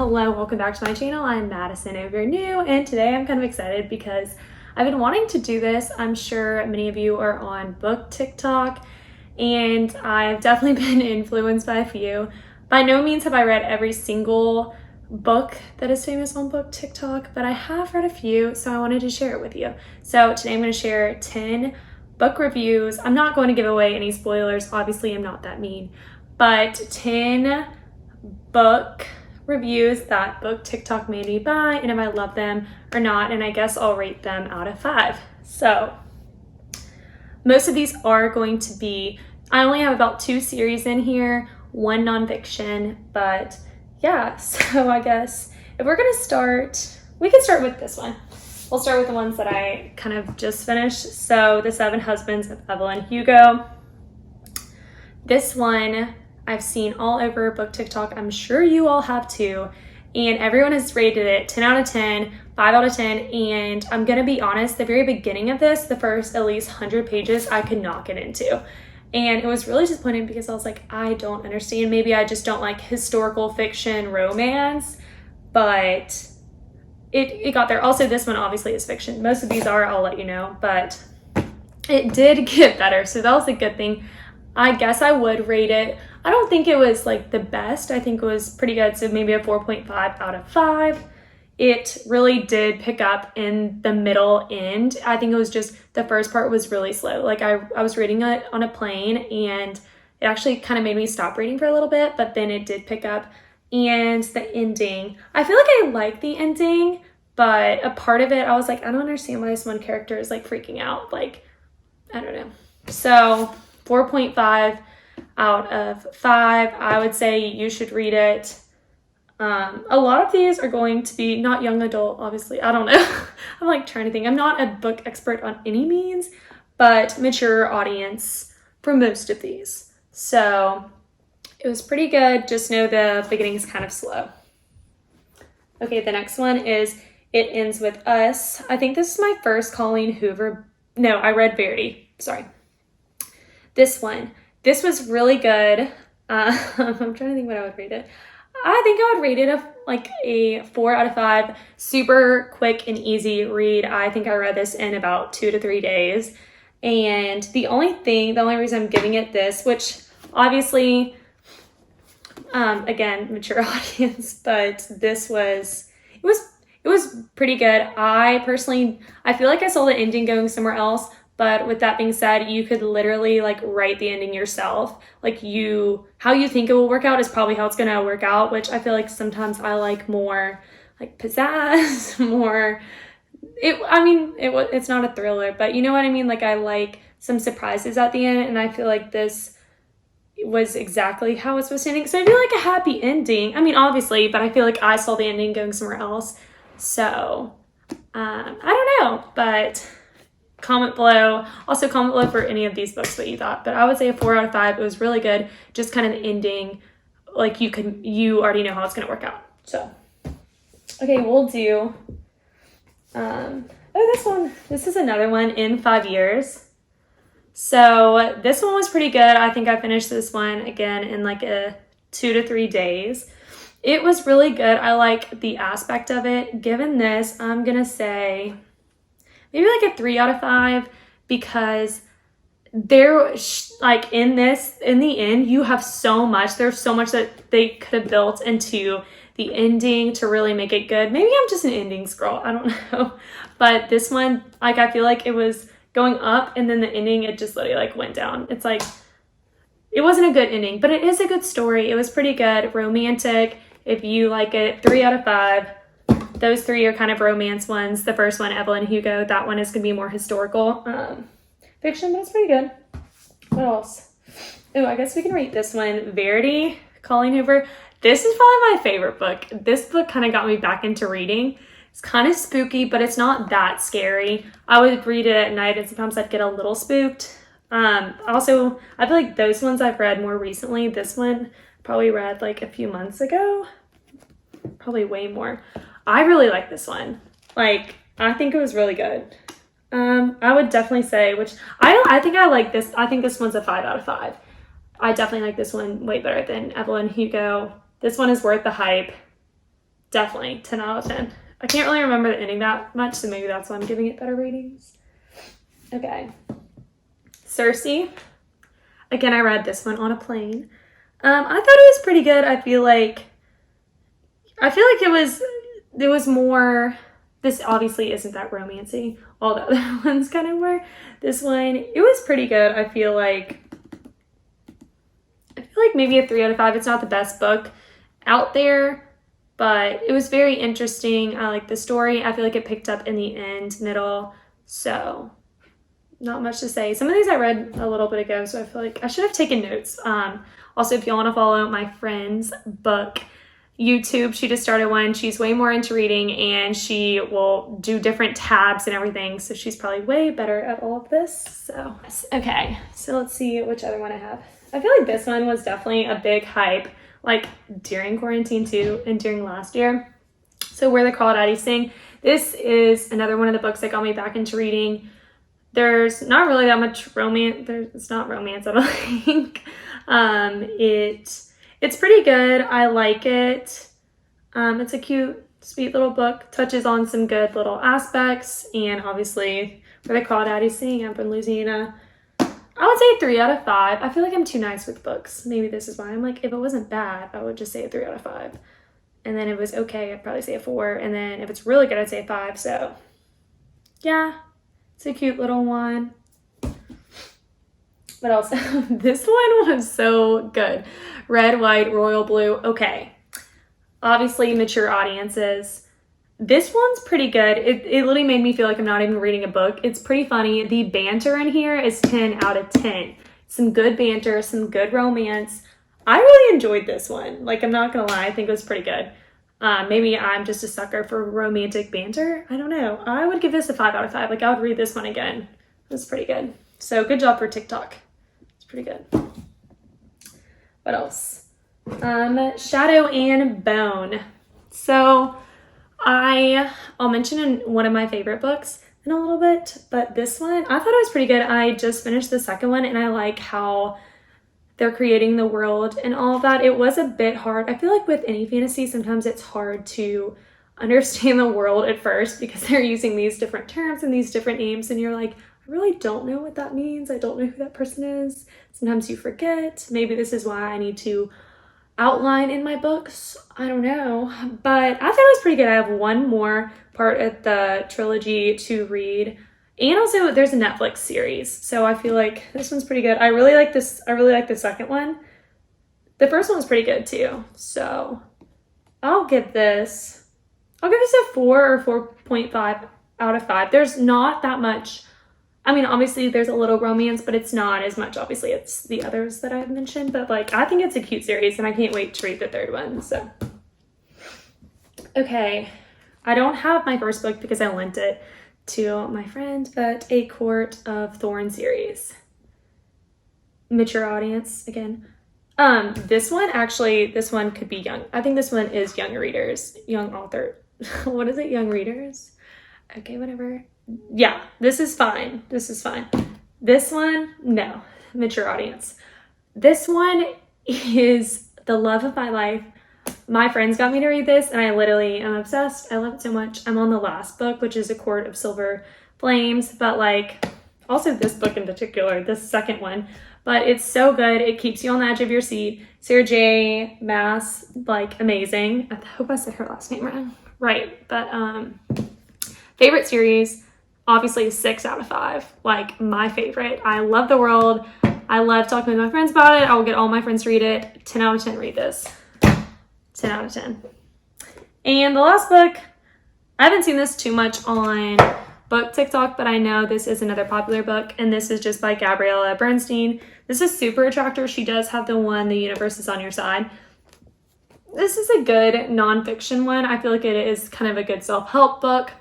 Hello, welcome back to my channel. I'm Madison if you're new, and today I'm kind of excited because I've been wanting to do this. I'm sure many of you are on book TikTok, and I've definitely been influenced by a few. By no means have I read every single book that is famous on book TikTok, but I have read a few, so I wanted to share it with you. So today I'm going to share 10 book reviews. I'm not going to give away any spoilers. Obviously, I'm not that mean, but 10 book reviews that book TikTok made me buy, and if I love them or not, and I guess I'll rate them out of 5. So most of these are going to be, I only have about 2 series in here, 1 nonfiction, but yeah, so I guess if we're gonna start, we can start with this one. We'll start with the ones that I kind of just finished. So The 7 Husbands of Evelyn Hugo. This one I've seen all over book TikTok. I'm sure you all have too. And everyone has rated it 10 out of 10, 5 out of 10. And I'm going to be honest, the very beginning of this, the first at least 100 pages, I could not get into. And it was really disappointing because I was like, I don't understand. Maybe I just don't like historical fiction romance, but it got there. Also, this one obviously is fiction. Most of these are, I'll let you know, but it did get better. So that was a good thing. I guess I would rate it. I don't think it was like the best. I think it was pretty good. So maybe a 4.5 out of 5. It really did pick up in the middle end. I think it was just the first part was really slow. Like I was reading it on a plane, and it actually kind of made me stop reading for a little bit, but then it did pick up. And the ending, I feel like I like the ending, but a part of it, I was like, I don't understand why this one character is like freaking out. Like, I don't know. So 4.5 out of 5. I would say you should read it. A lot of these are going to be not young adult, obviously. I don't know. I'm like trying to think. I'm not a book expert on any means, but mature audience for most of these. So it was pretty good. Just know the beginning is kind of slow. Okay, the next one is It Ends With Us. I think this is my first Colleen Hoover. No, I read Verity. Sorry. This one. This was really good. I'm trying to think what I would rate it. I think I would rate it like a 4 out of 5. Super quick and easy read. I think I read this in about 2 to 3 days. And the only reason I'm giving it this, which obviously, again, mature audience, but it was pretty good. I feel like I saw the ending going somewhere else. But with that being said, you could literally like write the ending yourself. Like how you think it will work out is probably how it's going to work out, which I feel like sometimes I like more like pizzazz, more, it's not a thriller, but you know what I mean? Like I like some surprises at the end, and I feel like this was exactly how it's supposed to end. So I feel like a happy ending. I mean, obviously, but I feel like I saw the ending going somewhere else. So, I don't know, but comment below. Also comment below for any of these books what you thought, but I would say a 4 out of 5. It was really good. Just kind of the ending, like you already know how it's going to work out. So, okay, we'll do, this is another one, In 5 Years. So this one was pretty good. I think I finished this one again in like a 2 to 3 days. It was really good. I like the aspect of it. Given this, I'm going to say maybe like a 3 out of 5, because like in the end, you have so much. There's so much that they could have built into the ending to really make it good. Maybe I'm just an endings girl. I don't know. But this one, like I feel like it was going up, and then the ending, it just literally like went down. It's like, it wasn't a good ending, but it is a good story. It was pretty good. Romantic. If you like it, 3 out of 5. Those 3 are kind of romance ones. The first one, Evelyn Hugo, that one is going to be more historical fiction, but it's pretty good. What else? Oh, I guess we can rate this one. Verity, Colleen Hoover. This is probably my favorite book. This book kind of got me back into reading. It's kind of spooky, but it's not that scary. I would read it at night, and sometimes I'd get a little spooked. Also, I feel like those ones I've read more recently. This one probably read like a few months ago. Probably way more. I really like this one. Like, I think it was really good. I would definitely say, I think I like this. I think this one's a 5 out of 5. I definitely like this one way better than Evelyn Hugo. This one is worth the hype. definitely 10 out of 10. I can't really remember the ending that much, so maybe that's why I'm giving it better ratings. Okay. Cersei. Again, I read this one on a plane. I thought it was pretty good. I feel like it was more, this obviously isn't that romancy. All the other ones kind of were. This one, it was pretty good. I feel like maybe a 3 out of 5. It's not the best book out there, but it was very interesting. I like the story. I feel like it picked up in the end, middle, so not much to say. Some of these I read a little bit ago, so I feel like I should have taken notes. Also, if you want to follow my friend's book YouTube, she just started one. She's way more into reading, and she will do different tabs and everything, so she's probably way better at all of this. So okay, so let's see which other one I have. I feel like this one was definitely a big hype, like during quarantine too, and during last year. So Where the Crawdads Sing. This is another one of the books that got me back into reading. There's not really that much romance. It's not romance, I don't think. It's pretty good. I like it. It's a cute, sweet little book. Touches on some good little aspects, and obviously Where the Crawdads Sing, I'm from Louisiana. I would say 3 out of 5. I feel like I'm too nice with books. Maybe this is why I'm like, if it wasn't bad, I would just say a 3 out of 5. And then if it was okay, I'd probably say a 4. And then if it's really good, I'd say a 5. So yeah, it's a cute little one. What else? This one was so good. Red, White, Royal Blue. Okay. Obviously mature audiences. This one's pretty good. It literally made me feel like I'm not even reading a book. It's pretty funny. The banter in here is 10 out of 10. Some good banter, some good romance. I really enjoyed this one. Like, I'm not gonna lie, I think it was pretty good. Maybe I'm just a sucker for romantic banter. I don't know. I would give this a 5 out of 5. Like, I would read this one again. It was pretty good. So good job for TikTok. It's pretty good. What else? Shadow and Bone. So I'll mention in one of my favorite books in a little bit, but this one, I thought it was pretty good. I just finished the second one, and I like how they're creating the world and all of that. It was a bit hard. I feel like with any fantasy, sometimes it's hard to understand the world at first because they're using these different terms and these different names, and you're like, I really don't know what that means. I don't know who that person is. Sometimes you forget. Maybe this is why I need to outline in my books. I don't know, but I thought it was pretty good. I have one more part of the trilogy to read, and also there's a Netflix series, so I feel like this one's pretty good. I really like this. I really like the second one. The first one was pretty good too, so I'll give this a 4 or 4.5 out of 5. There's not that much. I mean, obviously there's a little romance, but it's not as much. Obviously, it's the others that I've mentioned, but like, I think it's a cute series, and I can't wait to read the third one. So, okay, I don't have my first book because I lent it to my friend, but A Court of Thorns series. Mature audience again. This one could be young. I think this one is young readers, young author. What is it? Young readers? Okay, whatever. Yeah, this is fine. This is fine. This one, no, mature audience. This one is the love of my life. My friends got me to read this, and I literally am obsessed. I love it so much. I'm on the last book, which is A Court of Silver Flames, but like, also this book in particular, this second one, but it's so good. It keeps you on the edge of your seat. Sarah J. Maas, like, amazing. I hope I said her last name wrong. Right, but favorite series, obviously 6 out of 5. Like, my favorite. I love the world. I love talking with my friends about it. I will get all my friends to read it. 10 out of 10 read this. 10 out of 10. And the last book, I haven't seen this too much on book TikTok, but I know this is another popular book, and this is just by Gabriella Bernstein. This is Super Attractor. She does have the one, The Universe is on Your Side. This is a good nonfiction one. I feel like it is kind of a good self-help book.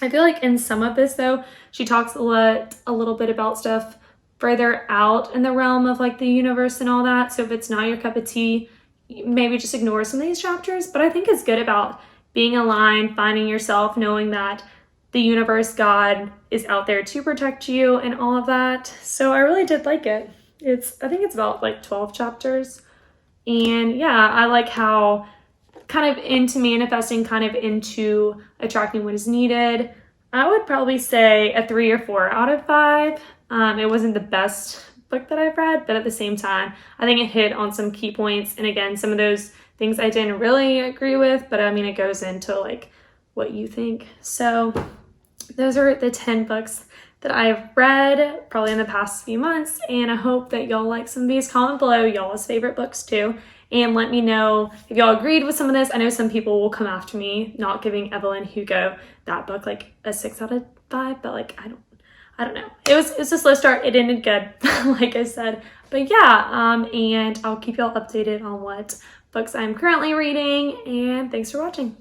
I feel like in some of this, though, she talks a little bit about stuff further out in the realm of like the universe and all that. So if it's not your cup of tea, maybe just ignore some of these chapters. But I think it's good about being aligned, finding yourself, knowing that the universe, God, is out there to protect you and all of that. So I really did like it. I think it's about like 12 chapters. And yeah, I like how kind of into manifesting, kind of into attracting what is needed, I would probably say a 3 or 4 out of 5. It wasn't the best book that I've read, but at the same time, I think it hit on some key points. And again, some of those things I didn't really agree with, but I mean, it goes into like what you think. So those are the 10 books that I've read probably in the past few months, and I hope that y'all like some of these. Comment below y'all's favorite books too, and let me know if y'all agreed with some of this. I know some people will come after me not giving Evelyn Hugo that book like a 6 out of 5, but like I don't know. It was a slow start. It ended good, like I said. But yeah, and I'll keep y'all updated on what books I'm currently reading, and thanks for watching.